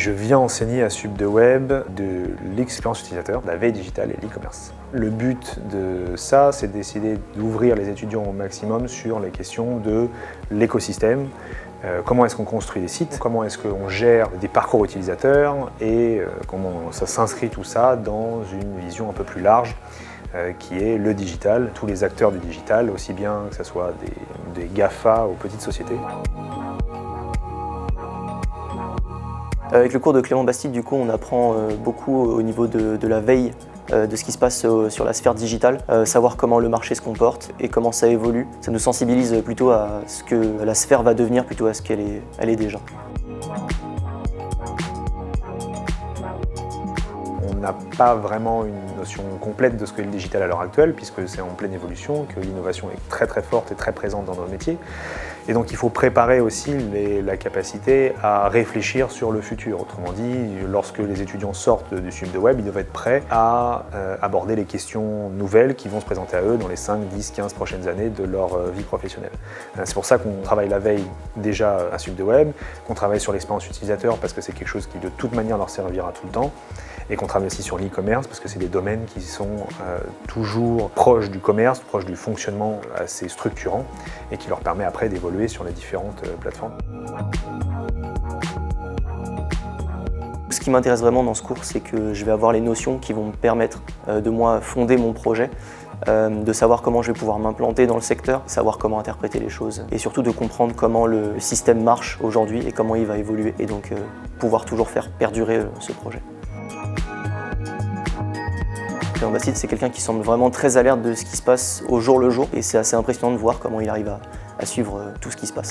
Je viens enseigner à SubDeWeb de l'expérience utilisateur, de la veille digitale et l'e-commerce. Le but de ça, c'est d'essayer d'ouvrir les étudiants au maximum sur les questions de l'écosystème. Comment est-ce qu'on construit des sites, comment est-ce qu'on gère des parcours utilisateurs et comment ça s'inscrit tout ça dans une vision un peu plus large qui est le digital, tous les acteurs du digital, aussi bien que ce soit des GAFA aux petites sociétés. Avec le cours de Clément Bastide, du coup, on apprend beaucoup au niveau de la veille de ce qui se passe sur la sphère digitale, savoir comment le marché se comporte et comment ça évolue. Ça nous sensibilise plutôt à ce que la sphère va devenir plutôt à ce qu'elle est déjà. On n'a pas vraiment une notion complète de ce qu'est le digital à l'heure actuelle, puisque c'est en pleine évolution, que l'innovation est très très forte et très présente dans nos métiers. Et donc il faut préparer aussi la capacité à réfléchir sur le futur. Autrement dit, lorsque les étudiants sortent du SubDeWeb, ils doivent être prêts à aborder les questions nouvelles qui vont se présenter à eux dans les 5, 10, 15 prochaines années de leur vie professionnelle. C'est pour ça qu'on travaille la veille déjà à SubDeWeb, qu'on travaille sur l'expérience utilisateur parce que c'est quelque chose qui de toute manière leur servira tout le temps, et qu'on travaille aussi sur l'e-commerce parce que c'est des domaines qui sont toujours proches du commerce, proches du fonctionnement assez structurant et qui leur permet après d'évoluer sur les différentes plateformes. Ce qui m'intéresse vraiment dans ce cours, c'est que je vais avoir les notions qui vont me permettre de moi fonder mon projet, de savoir comment je vais pouvoir m'implanter dans le secteur, savoir comment interpréter les choses et surtout de comprendre comment le système marche aujourd'hui et comment il va évoluer et donc pouvoir toujours faire perdurer ce projet. Clément Bastide, c'est quelqu'un qui semble vraiment très alerte de ce qui se passe au jour le jour et c'est assez impressionnant de voir comment il arrive à suivre tout ce qui se passe.